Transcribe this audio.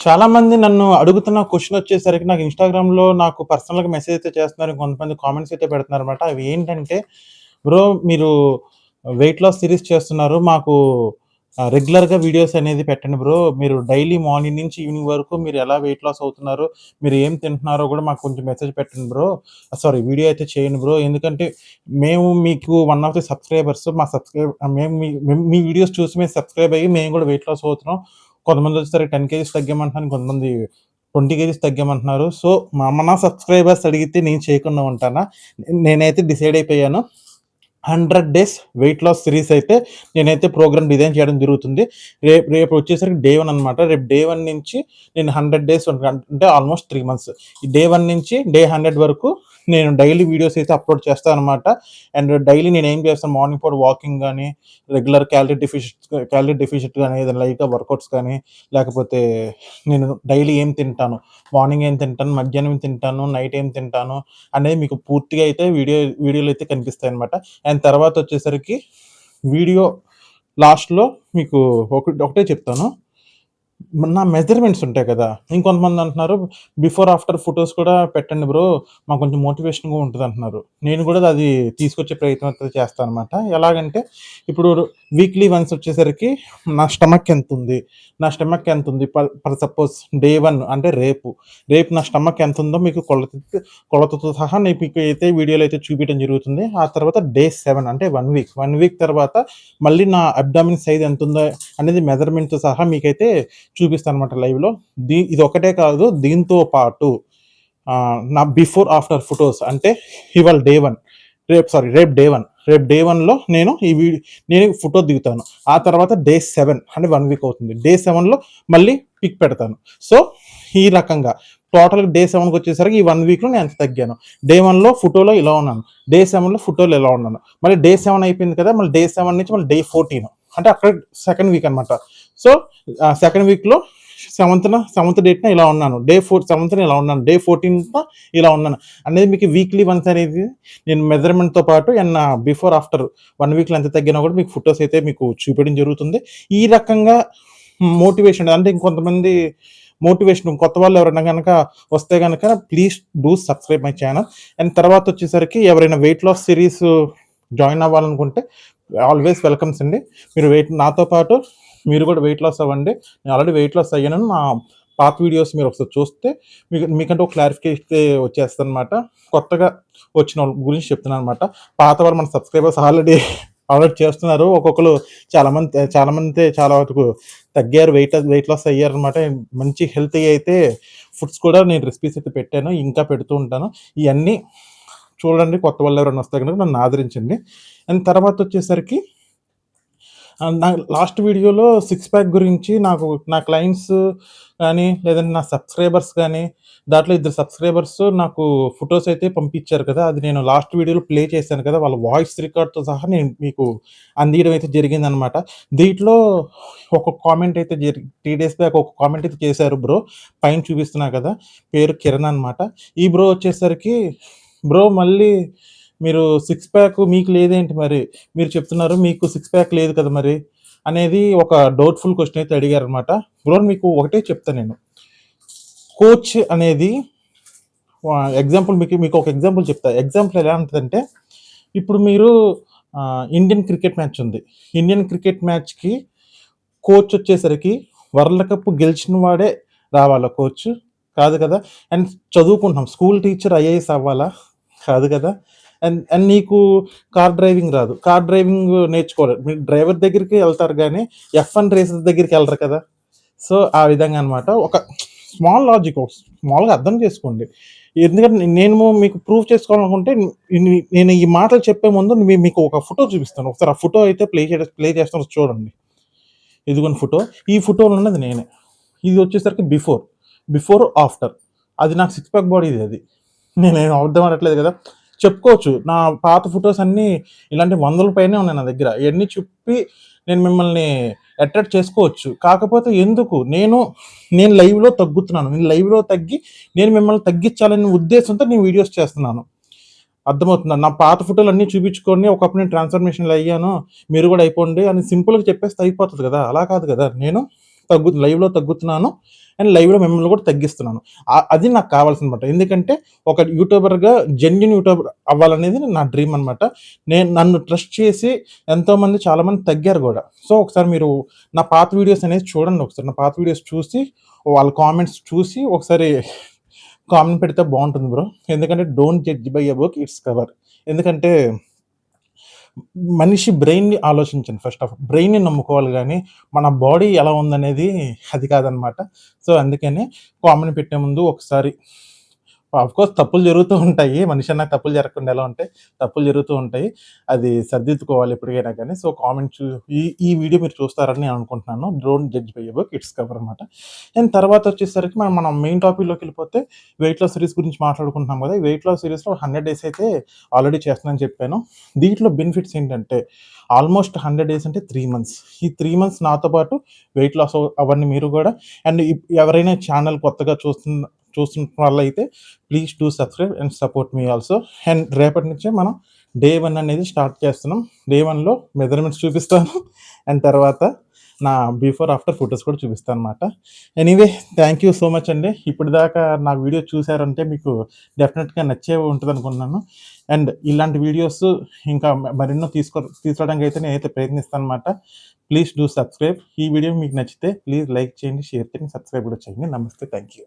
చాలామంది నన్ను అడుగుతున్న క్వెషన్ వచ్చేసరికి నాకు ఇన్‌స్టాగ్రామ్‌లో నాకు పర్సనల్‌గా మెసేజ్ అయితే చేస్తున్నారు. కొంతమంది కామెంట్స్ అయితే పెడుతున్నారన్నమాట. అవి ఏంటంటే, "బ్రో మీరు వెయిట్ లాస్ సీరీస్ చేస్తున్నారు. మాకు రెగ్యులర్‌గా వీడియోస్ అనేది పెట్టండి బ్రో. మీరు డైలీ మార్నింగ్ నుంచి ఈవినింగ్ వరకు మీరు ఎలా వెయిట్ లాస్ అవుతున్నారు, మీరు ఏం తింటున్నారో కూడా మాకు కొంచెం మెసేజ్ పెట్టండి బ్రో. సారీ వీడియో అయితే చేయండి బ్రో. ఎందుకంటే మేము మీకు వన్ ఆఫ్ ది సబ్‌స్క్రైబర్స్. మేము మీ వీడియోస్ చూసి మేము సబ్‌స్క్రైబ్ అయ్యి మేము కూడా వెయిట్ లాస్ అవుతున్నాం. కొంతమంది వచ్చేసరికి 10 కేజీస్ తగ్గామంటున్నారు. కొంతమంది 20 కేజీస్ తగ్గామంటున్నారు. సో, మన సబ్‌స్క్రైబర్స్ అడిగితే నేను చేయకుండా ఉంటానా? నేనైతే డిసైడ్ అయిపోయాను. 100 డేస్ వెయిట్ లాస్ సిరీస్ అయితే నేనైతే ప్రోగ్రామ్ డిజైన్ చేయడం జరుగుతుంది. రేపు వచ్చేసరికి డే 1 అనమాట. రేపు డే 1 నుంచి నేను 100 డేస్ అంటే ఆల్మోస్ట్ 3 మంత్స్. ఈ డే 1 నుంచి డే 100 వరకు నేను డైలీ వీడియోస్ అయితే అప్‌లోడ్ చేస్తాననమాట. అండ్ డైలీ నేనేం చేస్తాను మార్నింగ్ పూట వాకింగ్ గాని, రెగ్యులర్ క్యాలరీ డెఫిషిట్ గాని, ఏదైనా లైట్‌గా వర్కౌట్స్ కానీ, లేకపోతే నేను డైలీ ఏం తింటాను, మార్నింగ్ ఏం తింటాను, మధ్యాహ్నం ఏం తింటాను, నైట్ ఏం తింటాను అనేది మీకు పూర్తిగా అయితే వీడియోలో అయితే కనిపిస్తాయన్నమాట. అండ్ తర్వాత వచ్చేసరికి వీడియో లాస్ట్‌లో మీకు ఒకటే చెప్తాను. నా మెజర్‌మెంట్స్ ఉంటాయి కదా! ఇంకొంతమంది అంటున్నారు, బిఫోర్, ఆఫ్టర్ ఫోటోస్ కూడా పెట్టండి బ్రో. మాకు కొంచెం మోటివేషన్‌గా ఉంటదంటున్నారు. నేను కూడా అది తీసుకొచ్చే ప్రయత్నం అయితే చేస్తానన్నమాట. ఎలాగంటే, ఇప్పుడు వీక్లీ వన్స్ వచ్చేసరికి నా స్టమక్ ఎంతుంది? నా స్టమక్ ఎంతుంది? ఫర్ సపోజ్ డే 1 అంటే రేపు నా స్టమక్ ఎంతుందో మీకు కొలతతో సహా నేను మీకు అయితే వీడియోలో అయితే చూపియడం జరుగుతుంది. ఆ తర్వాత డే 7 అంటే 1 వీక్ తర్వాత మళ్ళీ నా అబ్డామిన్ సైజ్ ఎంతుందో అనేది మెజర్‌మెంట్‌తో సహా మీకైతే చూపిస్తానన్నమాట లైవ్‌లో. ఇదొక్కటే కాదు, దీంతో పాటు నా బిఫోర్, ఆఫ్టర్ ఫోటోస్ అంటే ఇవాళ డే 1 రేపు డే 1లో నేను ఫోటో దిగుతాను. ఆ తర్వాత డే 7 అంటే 1 వీక్ అవుతుంది. డే 7లో మళ్ళీ పిక్ పెడతాను. సో, ఈ రకంగా టోటల్‌గా డే 7కొచ్చేసరికి ఈ 1 వీక్‌లో నేను ఎంత తగ్గాను. డే 1లో ఫోటోలో ఇలా ఉన్నాను. డే 7లో ఫోటోలో ఇలా ఉన్నాను. మళ్ళీ డే 7 అయిపోయింది కదా! మళ్ళీ డే 7 నుంచి మళ్ళీ డే 14 అంటే అక్కడ సెకండ్ వీక్ అనమాట. సో, సెకండ్ వీక్‌లో సెవెంత్ డేట్‌న ఇలా ఉన్నాను. సెవెంత్‌న ఇలా ఉన్నాను. డే 14న ఇలా ఉన్నాను. అనేది మీకు వీక్లీ వన్స్ అనేది నేను మెజర్‌మెంట్‌తో పాటు అండ్ నా బిఫోర్, ఆఫ్టర్ 1 వీక్‌లో ఎంత తగ్గినా కూడా మీకు ఫోటోస్ అయితే మీకు చూపియడం జరుగుతుంది. ఈ రకంగా మోటివేషన్ అంటే ఇంకొంతమంది మోటివేషన్ కొత్త వాళ్ళు ఎవరైనా గనక వస్తే గనక please do subscribe my channel. And తర్వాత వచ్చేసరికి ఎవరైనా వెయిట్ లాస్ సిరీస్ జాయిన్ అవ్వాలనుకుంటే ఆల్వేస్ వెల్కమ్స్ అండి. మీరు నాతో పాటు మీరు కూడా వెయిట్ లాస్ అవ్వండి. నేను ఆల్రెడీ వెయిట్ లాస్ అయ్యాను. నా పాత వీడియోస్ మీరు ఒకసారి చూస్తే మీకంటే ఒక క్లారిఫికేషన్ వచ్చేస్తదనమాట. కొత్తగా వచ్చిన వాళ్ళ గురించి చెప్తున్నాననమాట. పాత వాళ్ళు మన సబ్స్క్రైబర్స్ ఆల్రెడీ చేస్తున్నారు. ఒక్కొక్కరు చాలామంది చాలా వరకు తగ్గారు. Weight loss అయ్యారనమాట. మంచి హెల్తీ అయితే ఫుడ్స్ కూడా నేను రెసిపీస్ అయితే పెట్టాను. ఇంకా పెడుతూ ఉంటాను. ఇయన్నీ చూడండి. కొత్త వాళ్ళు ఎవరైనా వస్తే గనుక నన్ను ఆదరించండి. అండ్ తర్వాత వచ్చేసరికి నా లాస్ట్ వీడియోలో సిక్స్ ప్యాక్ గురించి నా క్లయింట్స్ కానీ, లేదంటే నా సబ్స్క్రైబర్స్ కానీ, దాంట్లో ఇద్దరు సబ్స్క్రైబర్స్ నాకు ఫోటోస్ అయితే పంపించారు కదా! అది నేను లాస్ట్ వీడియోలో ప్లే చేశాను కదా! వాళ్ళ వాయిస్ రికార్డ్‌తో సహా నేను మీకు అందియడం అయితే జరిగిందనమాట. దీంట్లో ఒక కామెంట్ అయితే 3 డేస్ బ్యాక్ ఒక కామెంట్ అయితే చేశారు బ్రో. పైన చూపిస్తున్నా కదా! పేరు కిరణ్ అనమాట. ఈ బ్రో వచ్చేసరికి, "బ్రో మళ్ళీ మీరు సిక్స్ ప్యాక్ మీకు లేదేంటి మరి? మీరు చెప్తున్నారు మీకు సిక్స్ ప్యాక్ లేదు కదా మరి" అనేది ఒక డౌట్‌ఫుల్ క్వెషన్ అయితే అడిగారనమాట. బ్రో మీకు ఒకటే చెప్తా నేను. కోచ్ అనేది ఎగ్జాంపుల్ మీకు ఒక ఎగ్జాంపుల్ చెప్తా. ఎగ్జాంపుల్ ఎలా ఉంటదంటే, ఇప్పుడు మీరు ఇండియన్ క్రికెట్ మ్యాచ్ ఉంది. ఇండియన్ క్రికెట్ మ్యాచ్‌కి కోచ్ వచ్చేసరికి వరల్డ్ కప్ గెలిచిన వాడే రావాలా కోచ్? కాదు కదా! అండ్ చదువుకుంటున్నాం. స్కూల్ టీచర్ ఐఏఎస్ అవ్వాలా? కాదు కదా! అండ్ అండ్ నీకు కార్ డ్రైవింగ్ రాదు. కార్ డ్రైవింగ్ నేర్చుకోవాలి. మీరు డ్రైవర్ దగ్గరికి ఎళ్తారు గానీ, F1 రేసెస్ దగ్గరికి ఎళ్ళరు కదా! సో, ఆ విధంగా అనమాట. ఒక స్మాల్ లాజిక్ స్మాల్‌గా అర్థం చేసుకోండి. ఎందుకంటే నేను మీకు ప్రూవ్ చేసుకోవాలనుకుంటే నేను ఈ మాటలు చెప్పే ముందు మీకు ఒక ఫోటో చూపిస్తాను. ఒకసారి ఆ ఫోటో అయితే ప్లే చేస్తాను చూడండి. ఇదిగోండి ఫోటో. ఈ ఫోటోలో ఉన్నది నేనే. ఇది వచ్చేసరికి బిఫోర్, ఆఫ్టర్. అది నాకు సిక్స్ ప్యాక్ బాడీది అది. నేనేం అబద్ధం ఆడట్లేదు కదా! చెప్పుకోవచ్చు. నా పాత ఫోటోస్ అన్నీ ఇలాంటి వందల పైనే ఉన్నాయి నా దగ్గర. ఇయన్నీ చెప్పి నేను మిమ్మల్ని అట్రాక్ట్ చేసుకోవచ్చు. కాకపోతే ఎందుకు నేను లైవ్‌లో తగ్గుతున్నాను. నేను లైవ్‌లో తగ్గి నేను మిమ్మల్ని తగ్గించాలనే ఉద్దేశంతో నేను వీడియోస్ చేస్తున్నాను. అర్థమవుతుందా? నా పాత ఫోటోలన్నీ చూపించుకొని ఒకప్పుడు నేను ట్రాన్స్‌ఫర్మేషన్‌లో అయ్యాను. మీరు కూడా అయిపోండి అని సింపుల్‌గా చెప్పేస్తే అయిపోతది కదా! అలా కాదు కదా! నేను లైవ్‌లో తగ్గుతున్నాను. అండ్ లైవ్‌లో మిమ్మల్ని కూడా తగ్గిస్తున్నాను. అది నాకు కావాల్సిందనమాట. ఎందుకంటే ఒక యూట్యూబర్‌గా జెన్యూన్ యూట్యూబర్ అవ్వాలనేది నా డ్రీమ్ అనమాట. నన్ను ట్రస్ట్ చేసి ఎంతోమంది చాలామంది తగ్గారు గూడా. సో, ఒకసారి మీరు నా పాత వీడియోస్ అనేది చూడండి ఒకసారి. నా పాత వీడియోస్ చూసి, వాళ్ళ కామెంట్స్ చూసి ఒకసారి కామెంట్ పెడితే బావుంటుంది బ్రో. ఎందుకంటే don't judge by a book its cover. ఎందుకంటే మనిషి బ్రెయిన్‌ని ఆలోచించండి ఫస్ట్ ఆఫ్ ఆల్. బ్రెయిన్‌ని నమ్ముకోవాలి గానీ, మన బాడీ ఎలా ఉందనేది అది కాదనమాట. సో, అందుకని కామెంట్ పెట్టే ముందు ఒకసారి ఆఫ్‌కోర్స్ తప్పులు జరుగుతూ ఉంటాయి. మనిషి అన్నాక తప్పులు జరగకుండా ఎలా ఉంటాయి? తప్పులు జరుగుతూ ఉంటాయి. అది సరిదిద్దుకోవాలి ఎప్పటికైనా గానీ. సో, కామెంట్ ఈ ఈ వీడియో మీరు చూస్తారని నేను అనుకుంటున్నాను. Don't judge by a book its cover అనమాట. అండ్ తర్వాత వచ్చేసరికి మనం మెయిన్ టాపిక్‌లోకెళ్ళిపోతే వెయిట్ లాస్ సిరీస్ గురించి మాట్లాడుకుంటున్నాం గదా! ఈ వెయిట్ లాస్ సిరీస్‌లో 100 డేస్ అయితే ఆల్రెడీ చేస్తున్నానని చెప్పాను. దీంట్లో బెనిఫిట్స్ ఏంటంటే ఆల్మోస్ట్ 100 డేస్ అంటే 3 మంత్స్. ఈ 3 మంత్స్ నాతో పాటు వెయిట్ లాస్ అవ్వండి మీరు గూడా. అండ్ ఎవరైనా ఛానల్ కొత్తగా చూస్తున్న వాళ్ళైతే please do subscribe and support me also. And రేపటి నుంచే మనం డే 1 అనేది స్టార్ట్ చేస్తున్నాం. డే 1లో మెజర్‌మెంట్స్ చూపిస్తాను. అండ్ తర్వాత నా బిఫోర్, ఆఫ్టర్ ఫోటోస్ కూడా చూపిస్తాననమాట. Anyway thank you so much అండి. ఇప్పటిదాకా నా వీడియో చూసారంటే మీకు డెఫినిట్‌గా నచ్చే ఉంటదనుకుంటున్నాను. అండ్ ఇలాంటి వీడియోస్ ఇంకా మరెన్నో తీసుకురావడానికి అయితే నేనైతే ప్రయత్నిస్తాననమాట. Please do subscribe. ఈ వీడియో మీకు నచ్చితే ప్లీజ్ లైక్ చేయండి, షేర్ చేయండి, సబ్స్క్రైబ్ కూడా చేయండి. నమస్తే. Thank you.